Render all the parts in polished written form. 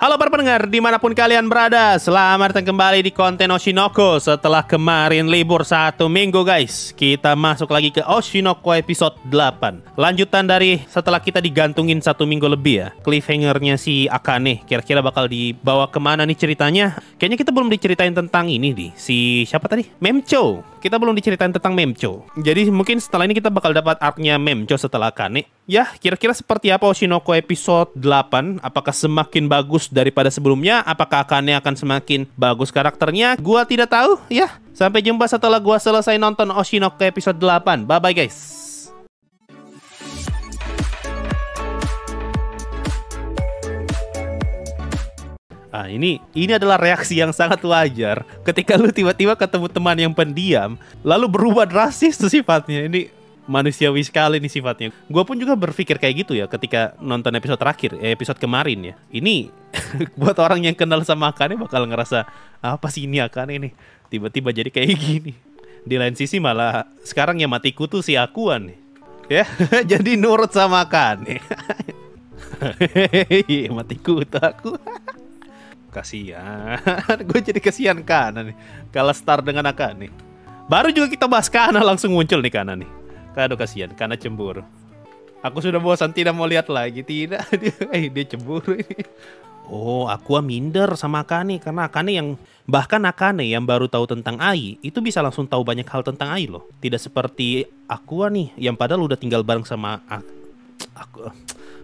Halo para pendengar, dimanapun kalian berada, selamat datang kembali di konten Oshinoko. Setelah kemarin libur 1 minggu guys, kita masuk lagi ke Oshinoko episode 8. Lanjutan dari setelah kita digantungin 1 minggu lebih ya. Cliffhangernya si Akane, kira-kira bakal dibawa kemana nih ceritanya? Kayaknya kita belum diceritain tentang ini nih, si siapa tadi? Memcho. Kita belum diceritain tentang Memcho. Jadi mungkin setelah ini kita bakal dapat arc-nya Memcho setelah Akane. Ya, kira-kira seperti apa Oshinoko episode 8? Apakah semakin bagus daripada sebelumnya? Apakah Akane akan semakin bagus karakternya? Gua tidak tahu, ya. Sampai jumpa setelah gua selesai nonton Oshinoko episode 8. Bye-bye guys. Ah, ini adalah reaksi yang sangat wajar ketika lu tiba-tiba ketemu teman yang pendiam, lalu berubah drastis tuh sifatnya. Ini manusiawi sekali nih sifatnya. Gue pun juga berpikir kayak gitu ya ketika nonton episode terakhir, episode kemarin ya. Ini buat orang yang kenal sama Akane bakal ngerasa, apa sih ini Akane nih? Tiba-tiba jadi kayak gini. Di lain sisi malah sekarang yang mati kutu si Akuan nih. Ya, jadi nurut sama Akane. Mati kutu aku. Kasihan. Gue jadi kasihan Kana nih. Kalah star dengan Akane. Baru juga kita bahas Kana langsung muncul nih Kana nih. Aduh kasihan, Kana cemburu. Aku sudah bosan tidak mau lihat lagi. Tidak, dia cemburu ini. Oh, Aqua minder sama Akane karena Akane bahkan Akane yang baru tahu tentang Ai itu bisa langsung tahu banyak hal tentang Ai loh. Tidak seperti Aqua nih yang padahal udah tinggal bareng sama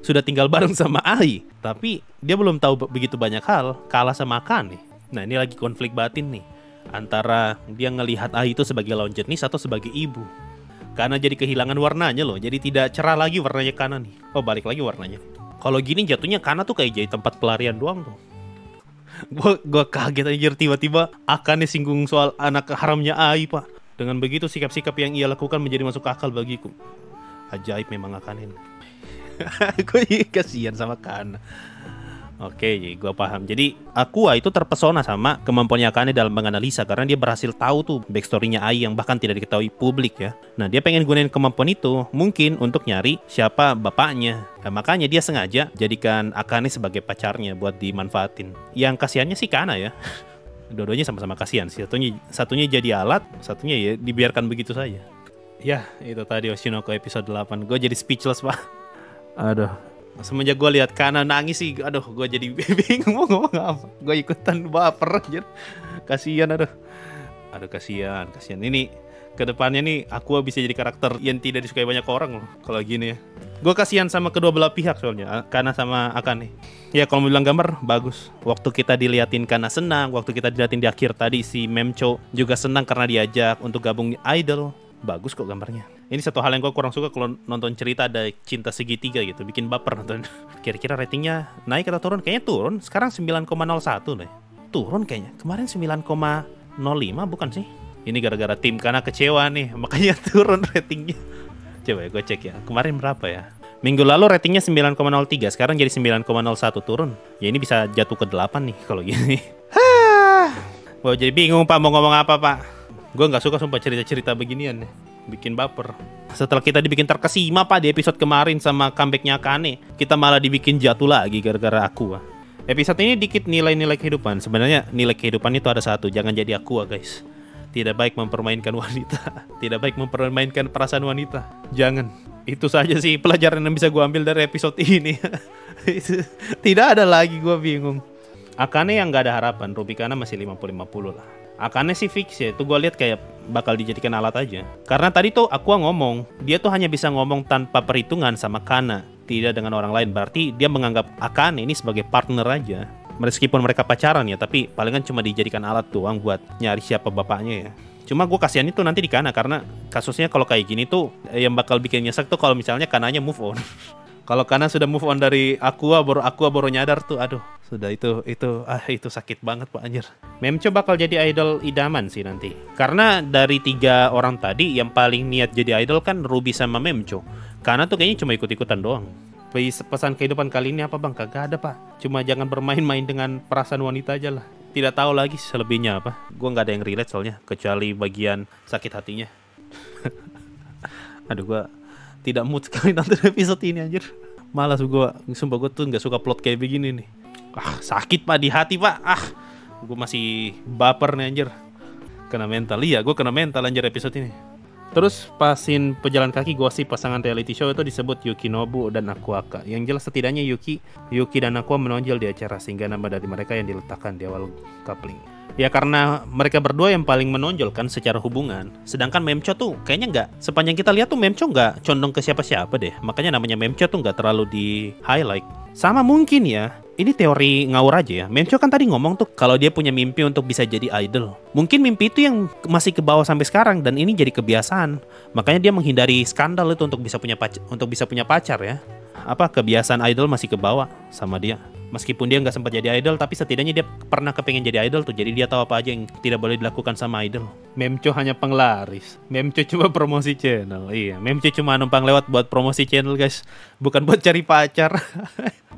sudah tinggal bareng sama Ai, tapi dia belum tahu begitu banyak hal, kalah sama Akane. Nah, ini lagi konflik batin nih antara dia ngelihat Ai itu sebagai lawan jenis atau sebagai ibu. Karena jadi kehilangan warnanya loh, jadi tidak cerah lagi warnanya Kana nih. Oh, balik lagi warnanya. Kalau gini jatuhnya Kana tuh kayak jadi tempat pelarian doang tuh. Gua kaget aja tiba-tiba Akane singgung soal anak haramnya Ai, Pak. Dengan begitu sikap-sikap yang ia lakukan menjadi masuk akal bagiku. Ajaib memang Akane. Gue kasihan sama Kana. Oke, gue paham. Jadi Aqua itu terpesona sama kemampuannya Akane dalam menganalisa karena dia berhasil tahu tuh backstory-nya Ai yang bahkan tidak diketahui publik ya. Nah, dia pengen gunain kemampuan itu mungkin untuk nyari siapa bapaknya. Nah, makanya dia sengaja jadikan Akane sebagai pacarnya buat dimanfaatin. Yang kasihannya sih Kana ya. Dua-duanya sama-sama kasihan sih. Satunya jadi alat, satunya ya dibiarkan begitu saja. Ya, itu tadi Oshinoko episode 8. Gue jadi speechless, Pak. Aduh, semenjak gue lihat Kana nangis sih, aduh, gue jadi bingung mau ngomong apa. Gue ikutan baper aja. Kasihan, aduh, kasihan. Ini kedepannya nih aku bisa jadi karakter yang tidak disukai banyak orang loh kalau gini ya. Gue kasihan sama kedua belah pihak soalnya, Kana sama Akane. Ya kalau mau bilang gambar bagus. Waktu kita diliatin Kana senang, waktu kita diliatin di akhir tadi si Memcho juga senang karena diajak untuk gabung idol. Bagus kok gambarnya. Ini satu hal yang gue kurang suka kalau nonton cerita ada cinta segitiga gitu, bikin baper nonton. Kira-kira ratingnya naik atau turun? Kayaknya turun. Sekarang 9,01 deh. Turun kayaknya. Kemarin 9,05 bukan sih? Ini gara-gara tim Kana kecewa nih, makanya turun ratingnya. Coba ya gue cek ya. Kemarin berapa ya? Minggu lalu ratingnya 9,03, sekarang jadi 9,01 turun. Ya ini bisa jatuh ke 8 nih kalau gini. Wah, jadi bingung Pak mau ngomong apa Pak. Gue gak suka sumpah cerita-cerita beginian nih. Bikin baper. Setelah kita dibikin terkesima Pak di episode kemarin sama comebacknya Akane, kita malah dibikin jatuh lagi gara-gara Aqua. Episode ini dikit nilai-nilai kehidupan. Sebenarnya nilai kehidupan itu ada satu, jangan jadi Aqua guys. Tidak baik mempermainkan wanita. Tidak baik mempermainkan perasaan wanita. Jangan. Itu saja sih pelajaran yang bisa gue ambil dari episode ini. Tidak ada lagi, gue bingung. Akane yang gak ada harapan, Rubicana masih 50-50 lah. Akane sih fix ya, itu gue lihat kayak bakal dijadikan alat aja. Karena tadi tuh Aqua ngomong, dia tuh hanya bisa ngomong tanpa perhitungan sama Kana, tidak dengan orang lain. Berarti dia menganggap Akane ini sebagai partner aja. Meskipun mereka pacaran ya, tapi palingan cuma dijadikan alat doang buat nyari siapa bapaknya ya. Cuma gue kasihan itu nanti di Kana karena kasusnya kalau kayak gini tuh yang bakal bikin nyesek tuh kalau misalnya Kananya move on. Kalau Kana sudah move on dari Aqua baru nyadar tuh, aduh, sudah itu sakit banget Pak anjir. Memcho bakal jadi idol idaman sih nanti. Karena dari 3 orang tadi yang paling niat jadi idol kan Ruby sama Memcho. Kana tuh kayaknya cuma ikut-ikutan doang. Pesan kehidupan kali ini apa Bang? Kagak ada Pak. Cuma jangan bermain-main dengan perasaan wanita aja lah. Tidak tahu lagi selebihnya apa. Gue nggak ada yang relate soalnya, kecuali bagian sakit hatinya. Aduh, gue tidak mood sekali nonton episode ini anjir. Malas gue, sumpah gue tuh nggak suka plot kayak begini nih. Sakit pak di hati pak. Gue masih baper nih anjir. Kena mental. Iya, gue kena mental anjir episode ini. Terus pasin pejalan kaki gosip pasangan reality show itu disebut Yukinobu dan Akuaka. Yang jelas setidaknya Yuki dan Aqua menonjol di acara sehingga nama dari mereka yang diletakkan di awal coupling. Ya karena mereka berdua yang paling menonjol kan secara hubungan. Sedangkan Memcho tuh kayaknya nggak. Sepanjang kita lihat tuh Memcho nggak condong ke siapa-siapa deh. Makanya namanya Memcho tuh nggak terlalu di highlight. Sama mungkin ya, ini teori ngawur aja ya. Memcho kan tadi ngomong tuh kalau dia punya mimpi untuk bisa jadi idol. Mungkin mimpi itu yang masih ke bawah sampai sekarang dan ini jadi kebiasaan. Makanya dia menghindari skandal itu untuk bisa punya pacar ya. Kebiasaan idol masih ke bawah sama dia. Meskipun dia nggak sempat jadi idol, tapi setidaknya dia pernah kepengen jadi idol tuh. Jadi dia tahu apa aja yang tidak boleh dilakukan sama idol. Memcho hanya penglaris. Memcho cuma promosi channel. Iya, Memcho cuma numpang lewat buat promosi channel guys. Bukan buat cari pacar.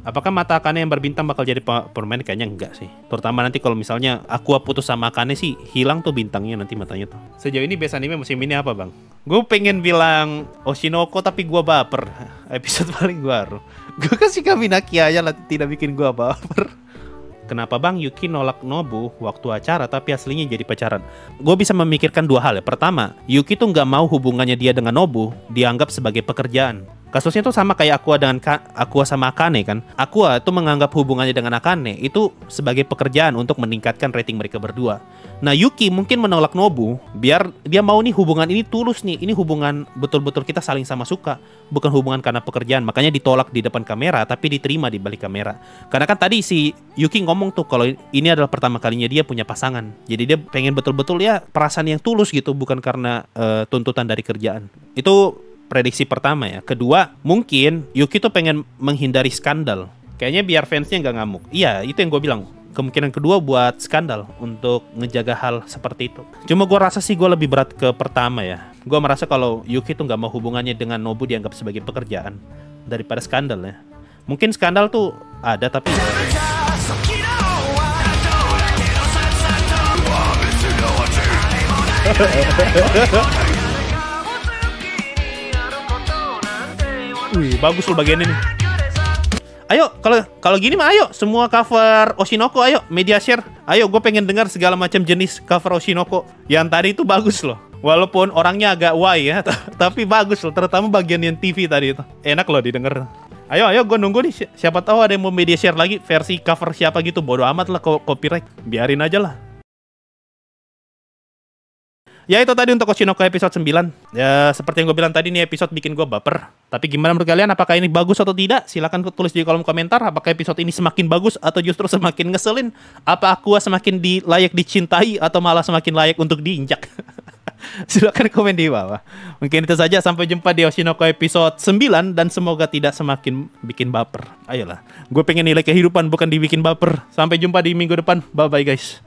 Apakah mata Akane yang berbintang bakal jadi permain? Kayaknya enggak sih. Terutama nanti kalau misalnya Aqua putus sama Akane sih, hilang tuh bintangnya nanti matanya tuh. Sejauh ini best anime musim ini apa bang? Gue pengen bilang Oshinoko tapi gue baper. Episode paling baru. Gue kasih Kaminaki aja lah, tidak bikin gue baper. Kenapa bang Yuki nolak Nobu waktu acara tapi aslinya jadi pacaran? Gue bisa memikirkan dua hal ya. Pertama, Yuki tuh nggak mau hubungannya dia dengan Nobu dianggap sebagai pekerjaan. Kasusnya tuh sama kayak Aqua sama Akane kan. Aqua tuh menganggap hubungannya dengan Akane itu sebagai pekerjaan untuk meningkatkan rating mereka berdua. Nah Yuki mungkin menolak Nobu biar dia mau nih hubungan ini tulus nih. Ini hubungan betul-betul kita saling sama suka, bukan hubungan karena pekerjaan. Makanya ditolak di depan kamera tapi diterima di balik kamera. Karena kan tadi si Yuki ngomong tuh kalau ini adalah pertama kalinya dia punya pasangan. Jadi dia pengen betul-betul ya perasaan yang tulus gitu, bukan karena tuntutan dari kerjaan. Itu prediksi pertama ya. Kedua, mungkin Yuki tuh pengen menghindari skandal. Kayaknya biar fansnya nggak ngamuk. Iya, itu yang gue bilang. Kemungkinan kedua buat skandal untuk ngejaga hal seperti itu. Cuma gue rasa sih gue lebih berat ke pertama ya. Gue merasa kalau Yuki tuh nggak mau hubungannya dengan Nobu dianggap sebagai pekerjaan daripada skandal ya. Mungkin skandal tuh ada tapi wih, bagus loh bagian ini. Ayo, kalau gini mah ayo semua cover Oshinoko, ayo media share. Ayo, gue pengen dengar segala macam jenis cover Oshinoko. Yang tadi itu bagus loh. Walaupun orangnya agak Y ya, tapi bagus loh. Terutama bagian yang TV tadi itu. Enak loh didengar. Ayo, gue nunggu nih. Siapa tahu ada yang mau media share lagi versi cover siapa gitu. Bodoh amat lah copyright. Biarin aja lah. Ya itu tadi untuk Oshinoko episode 9. Ya seperti yang gue bilang tadi, nih episode bikin gue baper. Tapi gimana menurut kalian? Apakah ini bagus atau tidak? Silahkan tulis di kolom komentar. Apakah episode ini semakin bagus atau justru semakin ngeselin? Apa Aqua semakin layak dicintai atau malah semakin layak untuk diinjak? Silahkan komen di bawah. Mungkin itu saja. Sampai jumpa di Oshinoko episode 9. Dan semoga tidak semakin bikin baper. Ayolah. Gue pengen nilai kehidupan bukan dibikin baper. Sampai jumpa di minggu depan. Bye-bye guys.